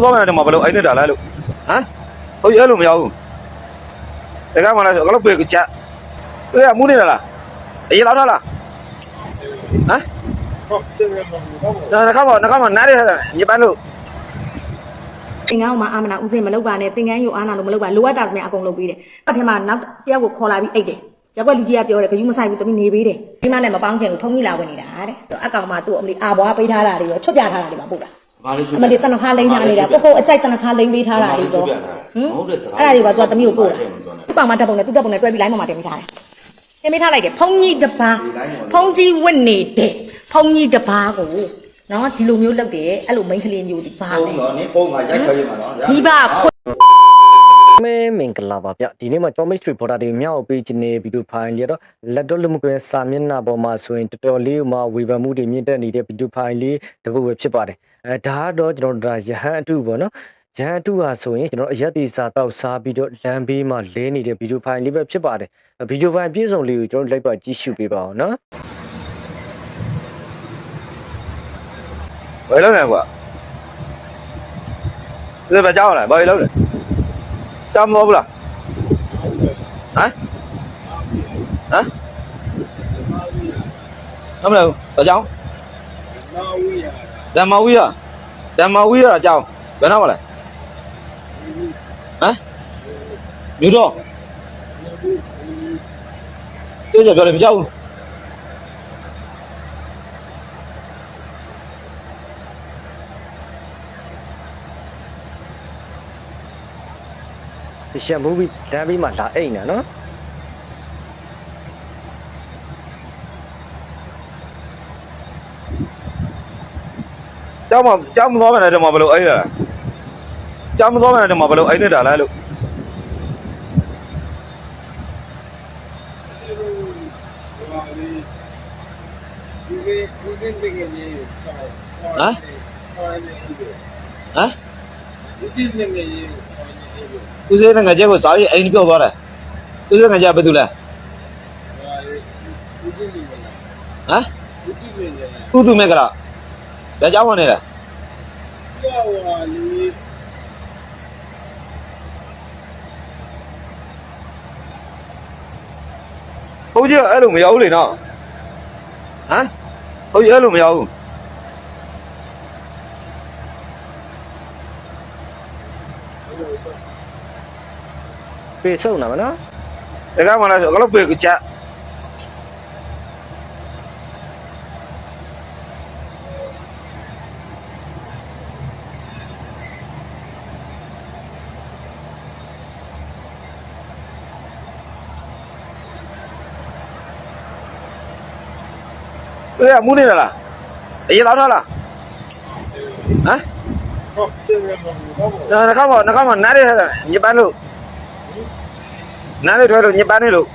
သွားမယ်တော့မဘလို့အဲ့နဲ့တာလဲလို့ဟမ်ဟုတ်ရဲ့လို့မရဘူးတကယ်မှလည်းကလို့ပြေချက်အေးမူးနေတာလားအေးလောက်ထားလားဟမ်ဟုတ်နကမနားရညပန်းလို့သင်္ကန်းမှာအာမနာဦးစင်မလုပ်ပါနဲ့သင်္ကန်းယူအာနာလို့မလုပ်ပါလိုအပ်တာကမြန်အကုန်လုပ်ပေးတယ်။အဲ့ထဲမှာနောက်တယောက်ကိုခေါ်လာပြီးအိတ်တယ်။ရက်ွက်လူကြီးကပြောတယ်ခယူးမဆိုင်ဘူးတမီးနေပေးတယ်။ဒီမှလည်းမပေါင်းချင်ဘူးထုံကြီးလာဝင်နေတာတဲ့အကောင်မှသူ့အမလီအာဘွားပေးထားတာတွေရောချွတ်ပြထားတာတွေမှာပို့တာ။အမလီတနခါလိမ့်ထားနေတာကိုအကြိုက်တနခါလိမ့်ပေးထားတာတွေတော့အဲ့ဒါတွေကသူကတမီးကိုပို့တာ။ဒီကောင်မှတက်ပုံနဲ့သူ့တက်ပုံနဲ့တွဲပြီးလိုင်းပေါ်မှာတင်ပေးထားတယ်။တင်ပေးထားလိုက်တယ်ဖုန်းကြီးတစ်ပါးဖုန်းကြီးဝစ်နေတယ်ဖုန်းကြီးတစ်ပါးကိုနော်ဒီလိုမျိုးလုပ်တယ်အဲ့လိုမိန်းကလေးမျိုးဒီပါလေနော်နင်းပုံကရိုက်ခွဲရမှာနော်မိဘမဲမင်္ဂလာပါဗျဒီနေ့မှာ Tom Mystery Reporter တွေမြောက်ပေးခြင်းနေဗီဒီယိုဖိုင်လေးတော့လက်တော့လူမှုကွန်ရက်စာမျက်နှာပေါ်မှာဆိုရင်တော်တော်လေးမှာဝေဖန်မှုတွေမြင့်တက်နေတဲ့ဗီဒီယိုဖိုင်လေးတစ်ပုဒ်ပဲဖြစ်ပါတယ်ဒါကတော့ကျွန်တော်တို့ရဟန်းအတုပေါ့နော်ရဟန်းအတုဟာဆိုရင်ကျွန်တော်အရက်တီစာတောက်စားပြီးတော့လမ်းဘေးမှာလဲနေတဲ့ဗီဒီယိုဖိုင်လေးပဲဖြစ်ပါတယ်ဗီဒီယိုဖိုင်ပြည့်စုံလေးကိုကျွန်တော်လိုက်ပါကြည့်ရှုပေးပါအောင်နော်ဘယ်လုံးလဲကွာဒီဘက်ကြောင်းလားဘာလုံးလဲကြောင်းမဟုတ်ဘူးလားဟမ်ဟမ်မလားဘာကြောင်းဓမ္မဝိယကြောင်းဘယ်တော့လဲဟမ်မြို့တော့ဒီကြပြောတယ်မကြောက်ဘူးရှမ်ဘူဘီလမ်းဘေးမှာလာအိတ်နေတာနော်ကြောင်းမသွားမယ်တော့မဘလို့အဲ့ဒါကြောင်းမသွားမယ်တော့မဘလို့အဲ့နေတာလဲလို့ဦးစင်းငါကျဲကိုစားရင်အိမ်ပြောသွားတယ်ဦးစင်းငါကျဘယ်သူလဲဟမ်ဦးသူမဲကလားဒါကြောင်းဝင်နေလားဟုတ်ကြီးအဲ့လိုမရဘူးလေနော်ဟမ်ဟုတ်ကြီးအဲ့လိုမရဘူးပေးဆုံးတာမနော်တကယ်မှလည်းကလို့ပြေချက်အေးမူးနေတာလားအေးလောက်ထားလားဟမ်ဟုတ်နကမနားရညပန်းလို့နားလေးထွက်လို့ညပန်းနေလို့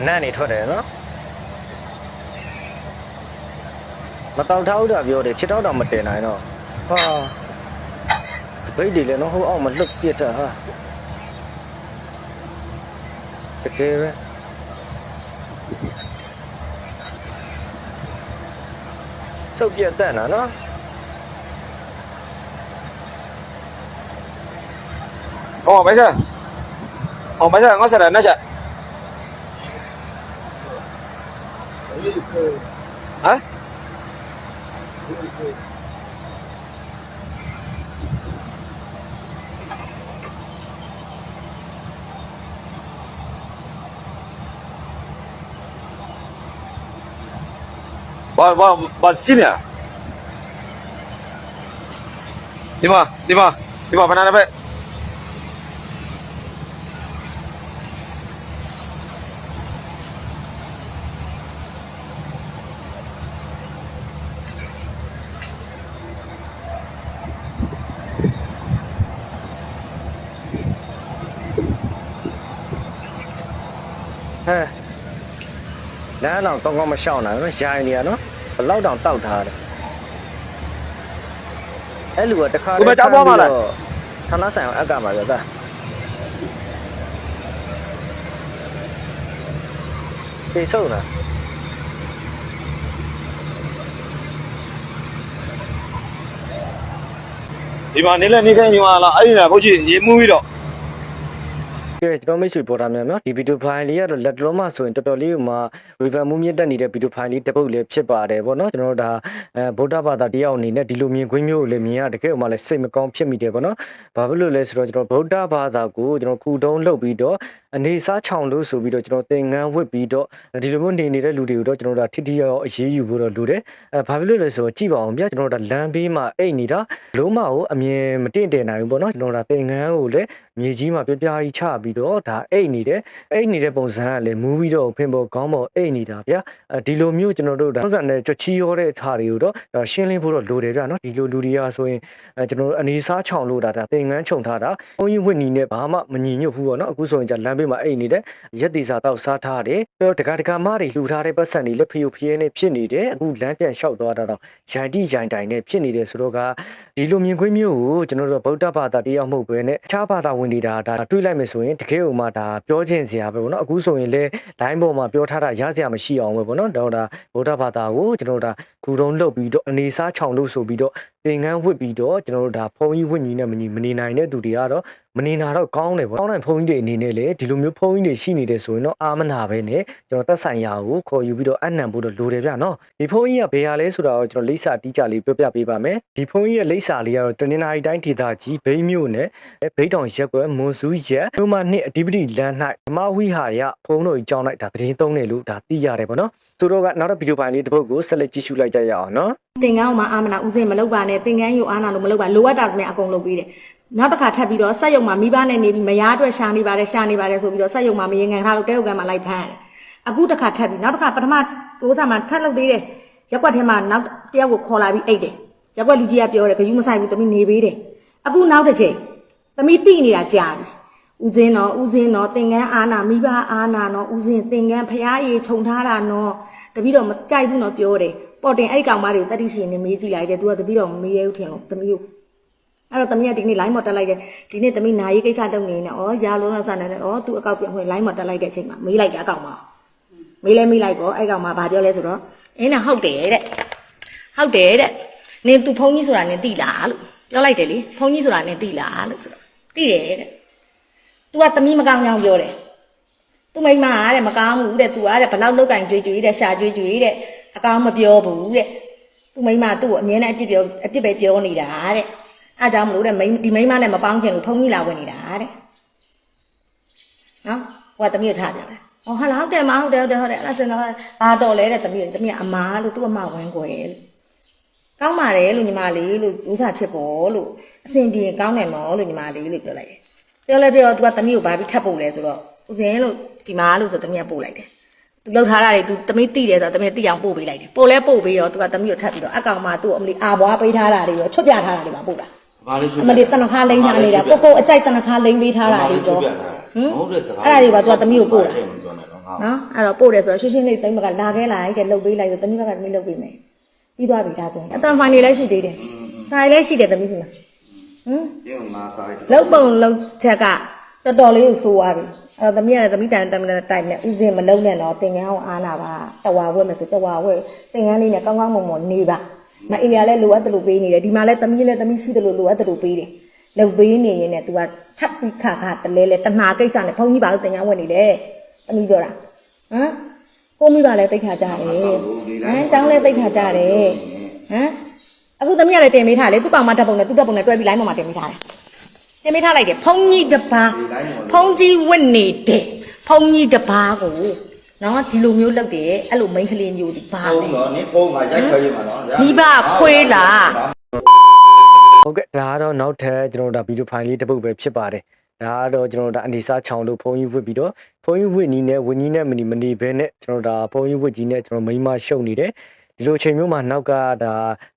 နန်းနေထွက်တယ်နော်မတောက်ထားဦးတာပြောတယ်ချစ်တော့တော့မတင်နိုင်တော့ဟာဘိတ်တွေလည်းနော်ဟိုအောက်မှာလွတ်ပြစ်တာဟာတကယ်ပဲစုပ်ပြတ်တတ်တာနော်ဟောမချာငါဆက်ရနဲ့ချက်ဟမ်ဘာစင်းရဒီမှာဘနာပဲဟဲ့လမ်းတော့ကောင်းကောင်းမရှောင်းနိုင်ဘူးရိုင်းနေရနော်ဘလောက်တောင်တောက်ထားတယ်အဲ့လူကတခါဌာနဆိုင်အောင်အက်ကမှာပြောတာပြေဆုံးလား ဒီမှာနေလဲနေခိုင်းဒီမှာလားအဲ့ဒီလားကိုကြီးရေမှုပြီးတော့ ကဲကျွန်တော်မိတ်ဆွေပေါ်တာများနော်ဒီဗီဒီယိုဖိုင်လေးကတော့လက်တော်မှဆိုရင်တော်တော်လေးမှဝေဖန်မှုမြင့်တက်နေတဲ့ဗီဒီယိုဖိုင်လေးတစ်ပုတ်လေးဖြစ်ပါတယ်ဗောနော်ကျွန်တော်တို့ဒါဗုဒ္ဓဘာသာတရားအနေနဲ့ဒီလိုမြင်ကွင်းမျိုးကိုလည်းမြင်ရတကယ်မှလည်းစိတ်မကောင်းဖြစ်မိတယ်ဗောနော်ဘာဖြစ်လို့လဲဆိုတော့ကျွန်တော်ဗုဒ္ဓဘာသာကိုကျွန်တော်ခုတုံးလုပ်ပြီးတော့အနေစားချောင်လို့ဆိုပြီးတော့ကျွန်တော်သင်္ကန်းဝတ်ပြီးတော့ဒီလိုမျိုးနေနေတဲ့လူတွေကိုတော့ကျွန်တော်တို့ထိထိရောက်အရေးယူဖို့တော့လိုတယ်ဘာဖြစ်လို့လဲဆိုတော့ကြည့်ပါအောင်ဗျာကျွန်တော်တို့လမ်းဘေးမှာအိတ်နေတာလုံးမကိုအမြင်မတင့်တယ်နိုင်ဘူးဗောနော်ကျွန်တော်တို့သင်္ကန်းကိုလည်းမြေကြီးမှာပြပြကြီးချပြီးတော့ဒါအိတ်နေတဲ့ပုံစံကလည်းမူးပြီးတော့ဖင်ပေါ်ခေါင်းပေါ်အိတ်နေတာဗျာဒီလိုမျိုးကျွန်တော်တို့ဒါစံနဲ့ကြွချီရောတဲ့ထားတွေကိုတော့ဒါရှင်းလင်းဖို့တော့လိုတယ်ဗျာနော်ဒီလိုလူတွေကဆိုရင်ကျွန်တော်တို့အနေစားချောင်လို့ဒါသင်္ကန်းခြုံထားတာဘုန်းကြီးဝတ်နီနဲ့ဘာမှမညီညွတ်ဘူးပေါ့နော်အခုဆိုရင်じゃလမ်းဘေးမှာအိတ်နေတဲ့ရက်တီစာတော့စားထားတယ်ပြီးတော့တကမတွေလှူထားတဲ့ပတ်စံတွေလက်ဖျို့ဖျဲနဲ့ဖြစ်နေတယ်အခုလမ်းပြန်လျှောက်သွားတာတော့ရိုင်တိရိုင်တိုင်နဲ့ဖြစ်နေတယ်ဆိုတော့ကဒီလိုမြင်ကွင်းမျိုးကိုကျွန်တော်တို့ဗုဒ္ဓဘာသာတရားမဟုတ်ဘဲနဲ့အခြားဘာသာဝင်တွေဒါတွေးလိုက်မယ်ဆိုရင်တကယ်ဥမာဒါပြောခြင်းစရာပဲပေါ့နော်အခုဆိုရင်လေလိုင်းပေါ်မှာပြောထားတာရစရာမရှိအောင်ပဲပေါ့နော်တော့ဒါဗုဒ္ဓဘာသာကိုကျွန်တော်တို့ဒါခုတုံးလုပ်ပြီးတော့အနေစားချောင်လို့ဆိုပြီးတော့သင်္ကန်းဝတ်ပြီးတော့ကျွန်တော်တို့ဒါဖုန်းကြီးဝတ်ညီနဲ့မနေနိုင်တဲ့သူတွေကတော့မနေနာတော့ကောင်းတယ်ပေါ့ကောင်းတဲ့ဖုန်းကြီးတွေအနေနဲ့လေဒီလိုမျိုးဖုန်းကြီးတွေရှိနေတယ်ဆိုရင်တော့အာမနာပဲနဲ့ကျွန်တော်သက်ဆိုင်ရာကိုခေါ်ယူပြီးတော့အနံဖို့တော့လိုတယ်ဗျာနော်ဒီဖုန်းကြီးကဘယ်ဟာလဲဆိုတာကိုကျွန်တော်လိပ်စာတီးကြလေးပြောပြပေးပါမယ်ဒီဖုန်းကြီးရဲ့လိပ်စာလေးကတော့တနင်္လာရီတိုင်းဒေသကြီးဘိန်းမြို့နယ်ဘိန်းတောင်ရက်ကွယ်မွန်စုရက်မြို့မှာနှစ်အဓိပတိလမ်း၌ဓမ္မဝိဟာရဖုန်းတော်ကြီးကြောင်းလိုက်ဒါသတင်းသုံးတယ်လို့ဒါသိရတယ်ပေါ့နော်သူတို့ကနောက်တော့ဗီဒီယိုဖိုင်လေးတစ်ပုဒ်ကိုဆက်လက်ကြည့်ရှုလိုက်ကြရအောင်နော်သင်္ကန်းမှာအာမနာဦးစင်မလုပ်ပါနဲ့သင်္ကန်းယူအားနာလို့မလုပ်ပါလိုအပ်တာကလည်းအကုန်လုပ်ပေးတယ်နောက်တစ်ခါထပ်ပြီးတော့ဆက်ရုံမှာမိဘနဲ့နေပြီးမရားအတွက်ရှာနေပါတယ်ဆိုပြီးတော့ဆက်ရုံမှာမရင်ငန်ထားလို့တဲဥကန်မှာလိုက်ဖမ်းရတယ်အခုတစ်ခါထပ်ပြီးနောက်တစ်ခါပထမကိုးစားမှာထပ်လုပ်သေးတယ်ရက်ကွက်ထဲမှာနောက်တယောက်ကိုခေါ်လာပြီးအိတ်တယ်ရက်ကွက်လူကြီးကပြောတယ်ဂယူးမဆိုင်ဘူးသမီးနေပေးတယ်အခုနောက်တစ်ချိန်သမီးတိနေတာကြာပြီဦးစင်းတော့သင်္ကန်းအားနာမိဘအားနာတော့ဦးစင်းသင်္ကန်းဖျားရည်ခြုံထားတာနော်တပည့်တော်မကြိုက်ဘူးနော်ပြောတယ်ပေါ်တင်အဲ့ကောင်မတွေကိုတတိရှိနေမေးကြည့်လိုက်တယ်သူကတပည့်တော်မမေးရဘူးထင်လို့သမီးကိုအဲ့တော့သမီးကဒီနေ့ line မတက်လိုက်တယ်ဒီနေ့သမီးနာရေးကိစ္စလုပ်နေတယ်ဩရာလုံးလောက်စနေတယ်ဩသူအကောက်ပြန်ဝင် line မတက်လိုက်တဲ့အချိန်မှာမေးလိုက်တာအကောင်မမေးလိုက်ကောအဲ့ကောင်မဘာပြောလဲဆိုတော့အင်းနဲ့ဟုတ်တယ်တဲ့နင်သူဖုန်းကြီးဆိုတာနင်သိလားလို့ပြောလိုက်တယ်လေဖုန်းကြီးဆိုတာနင်သိလားလို့ဆိုတော့သိတယ်တဲ့သူကသမီးမကောင်းကြောင်ပြောတယ်သူမိမတဲ့မကောင်းဘူးတဲ့သူကတဲ့ဘလောက်လောက်ကင်ကြွေတဲ့ရှာကြွေတဲ့အကောင်းမပြောဘူးတဲ့သူမိမသူ့ကိုအမြဲတမ်းအပြစ်ပဲပြောနေတာတဲ့အားကြောင့်မလို့တဲ့ဒီမိမနဲ့မပေါင်းချင်လို့ဖုန်းကြီးလာဝင်နေတာတဲ့နော်ဟိုကသမီးကိုထားပြတယ်ဟောဟာလားဟုတ်တယ်အဲ့ဒါဆိုတော့ဘာတော်လဲတဲ့သမီးကအမားလို့သူ့အမဝင်းကွယ်လို့ကောင်းပါတယ်လို့ညီမလေးလို့ဥစားဖြစ်ပေါ်လို့အစဉ်ပြေကောင်းတယ်မောလို့ညီမလေးလို့ပြောလိုက်တယ်ပြောသူကသမီးကိုဘာပြီးထပ်ပို့လဲဆိုတော့ဦးစင်းလို့ဒီမားလို့ဆိုသမီးကပို့လိုက်တယ်သူလှုပ်ထားတာတွေသူသမီးသိတယ်ဆိုတော့သမီးသိအောင်ပို့ပေးလိုက်တယ်ပို့ပေးရောသူကသမီးကိုထပ်ပြီးတော့အကောင်မှသူ့အမလီအာဘွားပေးထားတာတွေရောချွတ်ပြထားတာတွေပါပို့တာဘာလဲဆိုအမလီတနခါလိမ့်ထားနေတာကိုအကြိုက်တနခါလိမ့်ပေးထားတာတွေတော့ဟုတ်တယ်စကားအဲ့ဒါတွေပါသူကသမီးကိုပို့တာနော်အဲ့တော့ပို့တယ်ဆိုတော့ရှင်းလေးသိမ်းမကလာခဲ့လိုက်တဲ့လှုပ်ပေးလိုက်ဆိုသမီးကသမီးလှုပ်ပေးမယ်ပြီးသွားပြီဒါဆိုရင်အတန်ဖိုင်နေလည်းရှိသေးတယ်ဆိုင်လည်းရှိတယ်သမီးစီမှာကျင်းမှာစားလိုက်လှုပ်ပုံလှုပ်ချက်ကတော်တော်လေးကိုဆိုးသွားပြီအဲ့တော့သမီးကသမီးတိုင်နဲ့ဥစဉ်မလုံးနဲ့တော့သင်္ကန်းအောင်အားနာပါတဝါဝဲမယ်ဆိုတဝါဝဲသင်္ကန်းလေးနဲ့ကောင်းမွန်နေပါမအင်ရလည်းလိုအပ်တယ်လို့ပေးနေတယ်ဒီမှာလည်းသမီးရှိတယ်လို့လိုအပ်တယ်လို့ပေးတယ်လုပ်ပေးနေရင်လည်း तू ကထပ်ပြီးခတလဲတနာကိစ္စနဲ့ဘုန်းကြီးပါလို့သင်္ကန်းဝဲနေတယ်သမီးပြောတာကိုမိပါလည်းတိတ်ခါကြတယ်ကျောင်းလည်းတိတ်ခါကြတယ်အခုသမီးကလည်းတင်ပေးထားလေသူ့ကောင်မဓာတ်ပုံနဲ့သူ့ဓာတ်ပုံနဲ့တွဲပြီး line ပေါ်မှာတင်ပေးထားတယ်တင်ပေးထားလိုက်တယ်ဖုန်းကြီးတစ်ပါးဖုန်းကြီးဝတ်နေတယ်ဖုန်းကြီးတစ်ပါးကိုနော်ဒီလိုမျိုးလုပ်တယ်အဲ့လိုမိန်းကလေးမျိုးဒီပါလေဟုတ်တော့နင်ဖုန်းမှာရိုက်ခွဲရမှာနော်မိဘခွေးလားဟုတ်ကဲ့ဒါကတော့နောက်ထပ်ကျွန်တော်တို့ဗီဒီယိုဖိုင်လေးတစ်ပုဒ်ပဲဖြစ်ပါတယ်ဒါကတော့ကျွန်တော်တို့အနေစားချောင်လို့ဖုန်းကြီးဝတ်ပြီးတော့ဖုန်းကြီးဝတ်နီးနဲ့ဝင်းကြီးနဲ့မနေဘဲနဲ့ကျွန်တော်ဖုန်းကြီးဝတ်ကြီးနဲ့ကျွန်တော်မိမရှုပ်နေတယ်ဒီလိုအချိန်မျိုးမှာနောက်က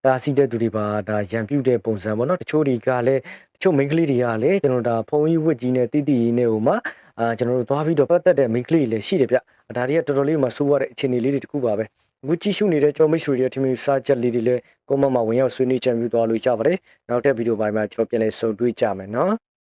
ဒါစီးတဲ့သူတွေပါဒါရံပြူတဲ့ပုံစံပေါ့နော်တချို့တွေကလည်းတချို့မိန်းကလေးတွေကလည်းကျွန်တော်ဖုန်းကြီးဝတ်ကြီးနဲ့တီးနဲ့ဟိုမှာကျွန်တော်တို့သွားပြီးတော့ပတ်သက်တဲ့မိန်းကလေးတွေလည်းရှိတယ်ဗျဒါတွေကတော်တော်လေးမှဆိုးရတဲ့အခြေအနေလေးတွေတခုပါပဲအခုကြည့်ရှုနေတဲ့ကျွန်တော်မိတ်ဆွေတွေထင်မြင်စားချက်လေးတွေလည်းကွန်မန့်မှာဝင်ရောက်ဆွေးနွေးကြံပြသွားလို့ကြပါတယ်နောက်တဲ့ဗီဒီယိုပိုင်းမှာကျွန်တော်ပြန်လည်ဆုံတွေ့ကြမယ်နော်